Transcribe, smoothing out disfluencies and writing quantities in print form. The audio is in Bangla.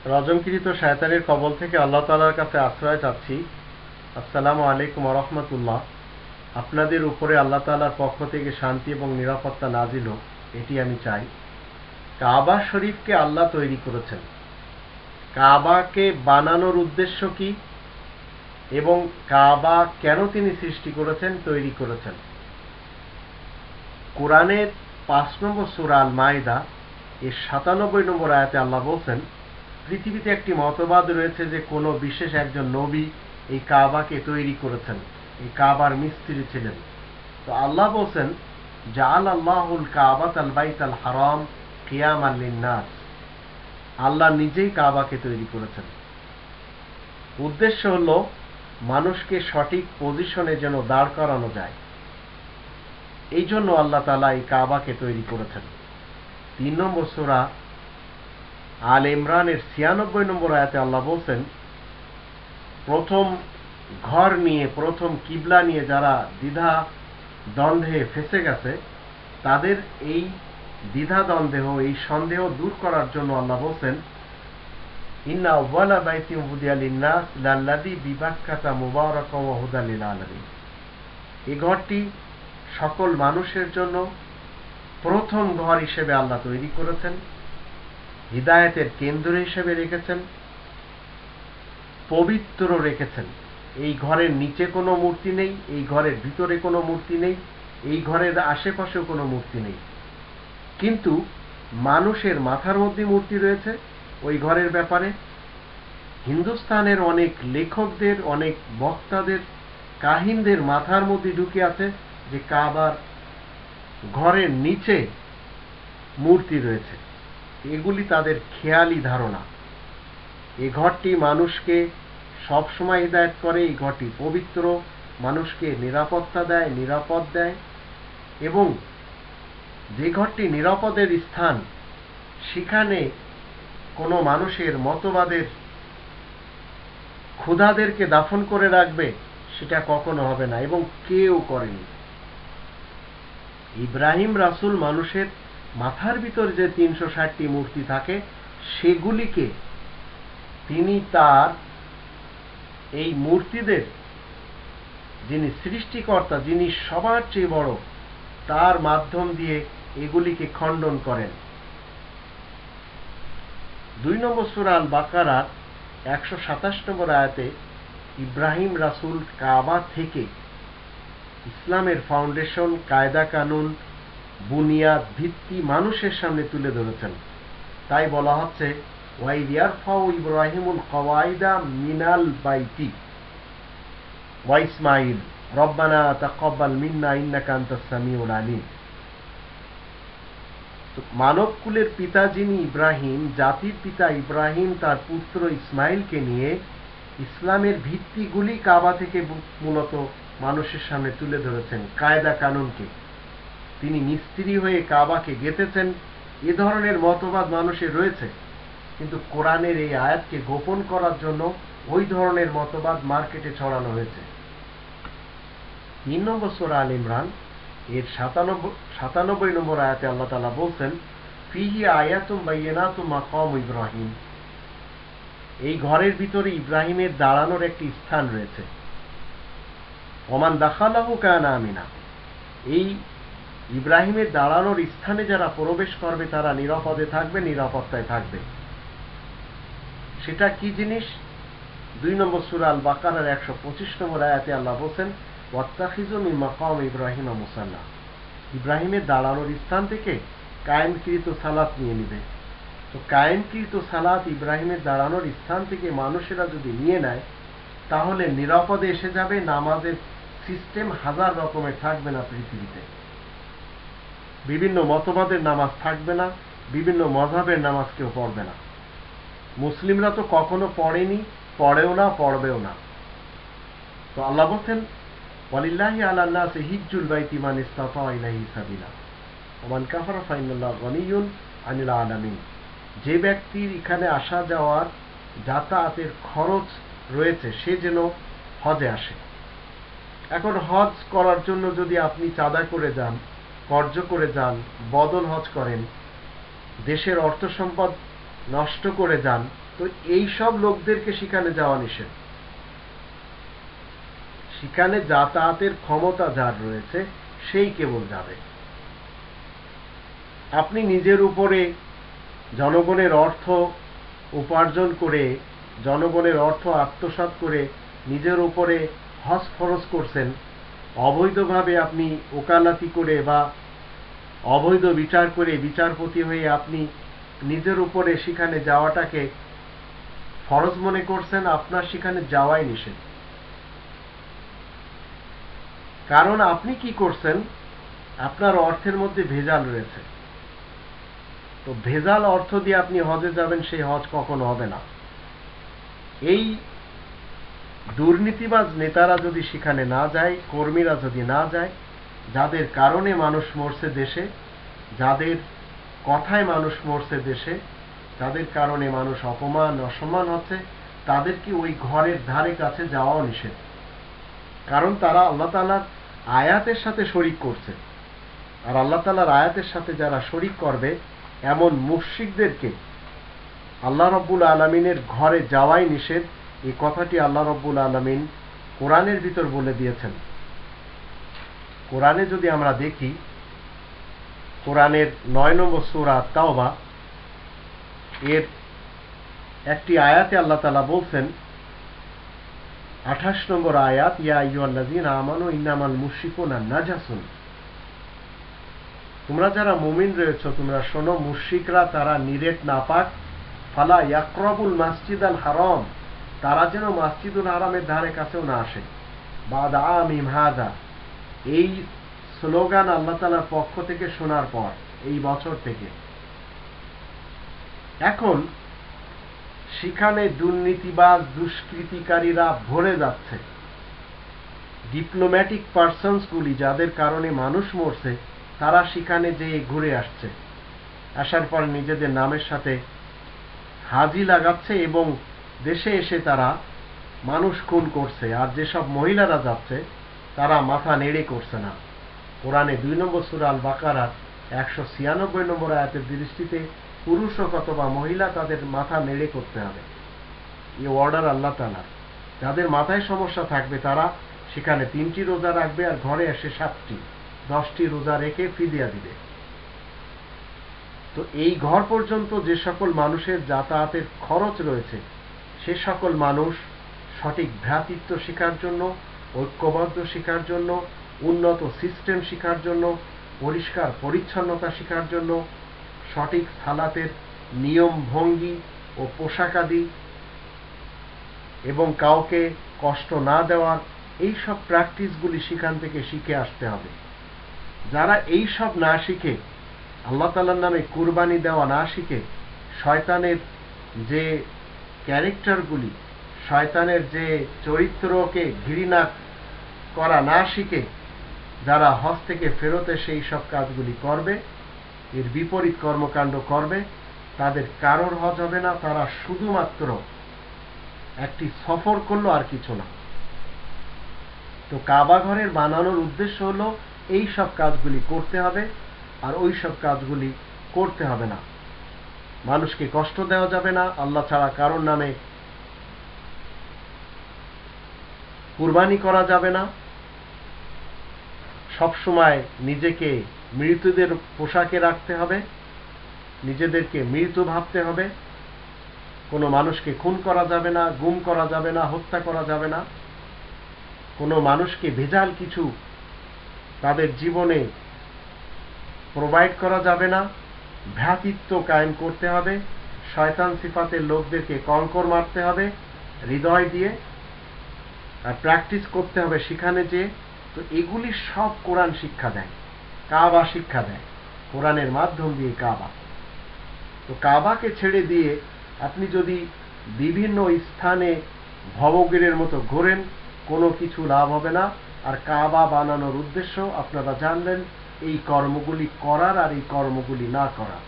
রজমকৃত শয়তানের কবল থেকে আল্লাহ তাআলার কাছে আশ্রয় চাচ্ছি। আসসালামু আলাইকুম ওয়া রাহমাতুল্লাহ। আপনাদের উপরে আল্লাহ তাআলার পক্ষ থেকে শান্তি এবং নিরাপত্তা নাজিল হোক, এটি আমি চাই। কাবা শরীফকে আল্লাহ তৈরি করেছেন। কাবাকে বানানোর উদ্দেশ্য কি এবং কাবা কেন তিনি সৃষ্টি করেছেন, তৈরি করেছেন? কোরআনের ৫ নম্বর সূরা আল মাইদা এর ৯৭ নম্বর আয়াতে আল্লাহ বলছেন, পৃথিবীতে একটি মতবাদ রয়েছে যে কোনো বিশেষ একজন নবী এই কাবাকে তৈরি করেছেন, এই কাবার মিস্ত্রি ছিলেন। তো আল্লাহ বলছেন, জাআল আল্লাহুল কাবাতাল বাইতাল হারাম কিয়ামান লিন্নাস। আল্লাহ নিজেই কাবাকে তৈরি করেছেন। উদ্দেশ্য হলো মানুষকে সঠিক পজিশনে যেন দাঁড় করানো যায়, এই জন্য আল্লাহ তাআলা এই কাবাকে তৈরি করেছেন। ৩ নম্বর সূরা আল ইমরানের ৯৬ নম্বর আয়াতে আল্লাহ বলছেন, প্রথম ঘর নিয়ে, প্রথম কিবলা নিয়ে যারা দ্বিধা দ্বন্দ্বে ফেসে গেছে, তাদের এই দ্বিধা দ্বন্দ্ব, এই সন্দেহ দূর করার জন্য আল্লাহ বলছেন, ইন্না আউওয়ালা বাইতিন উযিয়া লিন-নাস লাল্লাযী বিবাক্কাতা মুবারাকান ওয়া হুদাল লিল আলামিন। এই ঘরটি সকল মানুষের জন্য প্রথম ঘর হিসেবে আল্লাহ তৈরি করেছেন, হিদায়াতের কেন্দ্র হিসেবে রেখেছেন, পবিত্র রেখেছেন। এই ঘরের নিচে কোনো মূর্তি নেই, এই ঘরের ভিতরে কোনো মূর্তি নেই, এই ঘরের আশেপাশেও কোনো মূর্তি নেই। কিন্তু মানুষের মাথার মধ্যে মূর্তি রয়েছে ওই ঘরের ব্যাপারে। হিন্দুস্তানের অনেক লেখকদের, অনেক বক্তাদের, কাহিনদের মাথার মধ্যে ঢুকে আছে যে কাবার ঘরের নিচে মূর্তি রয়েছে। এগুলি তাদের খেয়ালি ধারণা। এই ঘরটি মানুষকে সবসময় হিদায়াত করে, এই ঘরটি পবিত্র, মানুষকে নিরাপত্তা দেয়, নিরাপদ দেয়। এবং যে ঘরটি নিরাপদের স্থান, সেখানে কোনো মানুষের মতবাদের ক্ষুধাদেরকে দাফন করে রাখবে, সেটা কখনো হবে না এবং কেউ করেনি। ইব্রাহিম রাসূল মানুষের মাথার ভিতর যে ৩৬০টি মূর্তি থাকে, সেগুলিকে তিনি তার এই মূর্তিদের, যিনি সৃষ্টিকর্তা, যিনি সবার চেয়ে বড়, তার মাধ্যম দিয়ে এগুলিকে খণ্ডন করেন। ২ নম্বর সূরা আল বাকারার ১২৭ নম্বর আয়াতে ইব্রাহিম রাসূল কাবা থেকে ইসলামের ফাউন্ডেশন, কায়দা কানুন, বুনিয়াদ, ভিত্তি মানুষের সামনে তুলে ধরেছেন। তাই বলা হচ্ছে, ওয়াইদ ইয়ারফাউ ইব্রাহিমুল কওয়াইদা মিনাল বাইতি ওয়া ইসমাঈল রব্বানা তাকাব্বাল মিন্না ইন্নাকা আনতাস সামিউল আলিম। মানবকুলের পিতা যিনি ইব্রাহিম, জাতির পিতা ইব্রাহিম তার পুত্র ইসমাইলকে নিয়ে ইসলামের ভিত্তিগুলি কাবা থেকে মূলত মানুষের সামনে তুলে ধরেছেন। কায়দা কানুনকে তিনি মিস্ত্রি হয়ে কাবাকে গেঁথেছেন। এ ধরনের মতবাদ মানুষের রয়েছে, কিন্তু কোরআনের এই আয়াতকে গোপন করার জন্য ওই ধরনের মতবাদ মার্কেটে ছড়ানো হয়েছে। ৩ নম্বর সূরা আল ইমরান এর ৯৭ নম্বর আয়াতে আল্লাহ তাআলা বলছেন, ফিহি আয়াতুম বাইয়িনাতুম মাকাম ইব্রাহিম। এই ঘরের ভিতরে ইব্রাহিমের দাঁড়ানোর একটি স্থান রয়েছে। ওমান দাখালাহু কানা আমিনা। এই ইব্রাহিমের দাঁড়ানোর স্থানে যারা প্রবেশ করবে তারা নিরাপদে থাকবে, নিরাপত্তায় থাকবে। সেটা কি জিনিস? ২ নম্বর সূরা আল বাকারার ১২৫ নম্বর আয়াতে আল্লাহ বলছেন, ওয়াত্তাখিযু মিন মাকাম ইব্রাহিম মুসাল্লা। ইব্রাহিমের দাঁড়ানোর স্থান থেকে কায়েমকৃত সালাত নিয়ে নিবে। তো কায়েমকৃত সালাত ইব্রাহিমের দাঁড়ানোর স্থান থেকে মানুষেরা যদি নিয়ে নেয়, তাহলে নিরাপদে এসে যাবে। নামাজের সিস্টেম হাজার রকমের থাকবে না পৃথিবীতে। বিভিন্ন মতবাদের নামাজ থাকবে না, বিভিন্ন মযহাবের নামাজ কেউ পড়বে না। মুসলিমরা তো কখনো পড়েনি, পড়েও না, পড়বেও না। তো আল্লাহ বলছেন, ওয়ালিল্লাহি আলান নাসি হিজ্জুল বাইতি মান ইসতাতা ইলাইহি সাবিলা ওয়া মান কাফারা ফাইনাল্লাহু গনিয়্যুন আনিল আলামিন। যে ব্যক্তির এখানে আসা যাওয়ার যাতায়াতের খরচ রয়েছে, সে যেন হজে আসে। এখন হজ করার জন্য যদি আপনি চাঁদা করে যান, কর্জ করে যান, বদল হজ করেন, দেশের অর্থ সম্পদ নষ্ট করে যান, তো এই সব লোকদেরকে সেখানে যাওয়া নিষেধ। সেখানে যাতায়াতের ক্ষমতা যার রয়েছে সেই কেবল যাবে। আপনি নিজের উপরে জনগণের অর্থ উপার্জন করে, জনগণের অর্থ আত্মসাৎ করে নিজের উপরে হজ খরচ করছেন, অবৈধভাবে আপনি ওকালতি করে বা অবৈধ বিচার করে বিচারপতি হয়ে আপনি নিজের উপরে সেখানে যাওয়াটাকে ফরজ মনে করছেন, আপনার সেখানে যাওয়াই নিষেধ। কারণ আপনি কি করছেন, আপনার অর্থের মধ্যে ভেজাল রয়েছে। তো ভেজাল অর্থ দিয়ে আপনি হজে যাবেন, সেই হজ কখনো হবে না। এই দুর্নীতিবাজ নেতারা যদি সেখানে না যায়, কর্মীরা যদি না যায়, যাদের কারণে মানুষ মরছে দেশে, যাদের কথায় মানুষ মরছে দেশে, যাদের কারণে মানুষ অপমান অসম্মান হচ্ছে, তাদেরকে ওই ঘরের ধারে কাছে যাওয়াও নিষেধ। কারণ তারা আল্লাহ তাআলার আয়াতের সাথে শরিক করছে। আর আল্লাহ তাআলার আয়াতের সাথে যারা শরিক করবে এমন মুশরিকদেরকে আল্লাহ রাব্বুল আলামিনের ঘরে যাওয়াই নিষেধ। এই কথাটি আল্লাহ রাব্বুল আলামিন কোরআনের ভিতর বলে দিয়েছেন। কোরআনে যদি আমরা দেখি, কোরআনের 9 নম্বর সূরা তাওবা এর একটি আয়াতে আল্লাহ তাআলা বলছেন, 28 নম্বর আয়াত, ইয়া আইয়ুহাল্লাযীনা আমানু ইন্নামাল মুশরিকুনা নাজাসুন। তোমরা যারা মুমিন রয়েছে তোমরা শোনো, মুশরিকরা তারা নিরেট নাপাক, ফালা ইয়াকরাবুল মাসজিদাল হারাম, তারা যেন মসজিদুল হারামের ধারে কাছেও না আসে। বাদা আমিম হাযা, এই স্লোগান আল্লাহ তাআলার পক্ষ থেকে শোনার পর, এই বছর থেকে। এখন সেখানে দুর্নীতিবাজ দুষ্কৃতিকারীরা ভরে যাচ্ছে। ডিপ্লোম্যাটিক পার্সনসগুলি, যাদের কারণে মানুষ মরছে, তারা সেখানে যেয়ে ঘুরে আসছে। আসার পর নিজেদের নামের সাথে হাজি লাগাচ্ছে এবং দেশে এসে তারা মানুষ খুন করছে। আর যেসব মহিলারা যাচ্ছে তারা মাথা নেড়ে করছে না। কোরআনে 2 নম্বর সূরা আল বাকারার 196 নম্বর আয়াতের দৃষ্টিতে পুরুষ হোক অথবা মহিলা, তাদের মাথা নেড়ে করতে হবে। এই অর্ডার আল্লাহ তাআলার। যাদের মাথায় সমস্যা থাকবে তারা সেখানে 3টি রোজা রাখবে, আর ঘরে এসে 7টি 10টি রোজা রেখে ফিদিয়া দিবে। তো এই ঘর পর্যন্ত যে সকল মানুষের যাতায়াতের খরচ রয়েছে, সে সকল মানুষ সঠিক ভ্রাতৃত্ব শিখার জন্য, ঐক্যবদ্ধ শিখার জন্য, উন্নত সিস্টেম শিখার জন্য, পরিষ্কার পরিচ্ছন্নতা শিখার জন্য, সঠিক সালাতের নিয়ম ভঙ্গি ও পোশাকাদি এবং কাউকে কষ্ট না দেওয়ার এই সব প্র্যাকটিসগুলি সেখান থেকে শিখে আসতে হবে। যারা এই সব না শিখে, আল্লাহ তাআলার নামে কুরবানি দেওয়া না শিখে, শয়তানের যে ক্যারেক্টারগুলি, শয়তানের যে চরিত্রকে ঘৃণা করা না শিখে যারা হজ থেকে ফেরত এসে এই সব কাজগুলি করবে, এর বিপরীত কর্মকাণ্ড করবে, তাদের কারোর হজ হবে না। তারা শুধুমাত্র একটি সফর করলো, আর কিছু না। তো কাবা ঘরের বানানোর উদ্দেশ্য হলো এই সব কাজগুলি করতে হবে, আর ওই সব কাজগুলি করতে হবে না। মানুষকে কষ্ট দেওয়া যাবে না, আল্লাহ ছাড়া কারোর নামে কুরবানি করা যাবে না, সব সময় নিজেকে মৃতদের পোশাকে রাখতে হবে, নিজেদেরকে মৃত ভাবতে হবে, কোনো মানুষকে খুন করা যাবে না, গুম করা যাবে না, হত্যা করা যাবে না, কোনো মানুষকে ভেজাল কিছু তাদের জীবনে প্রোভাইড করা যাবে না, ভ্রাতৃত্ব কায়েম করতে হবে, শয়তান সিফাতের লোকদেরকে কঙ্কর মারতে হবে হৃদয় দিয়ে, আর প্র্যাকটিস করতে হবে সেখানে যে। তো এগুলি সব কোরআন শিক্ষা দেয়, কাবা শিক্ষা দেয় কোরআনের মাধ্যম দিয়ে। কাবা, তো কাবাকে ছেড়ে দিয়ে আপনি যদি বিভিন্ন স্থানে ভবগিরের মতো ঘোরেন, কোনো কিছু লাভ হবে না। আর কাবা বানানোর উদ্দেশ্য আপনারা জানলেন, এই কর্মগুলি করার আর এই কর্মগুলি না করা।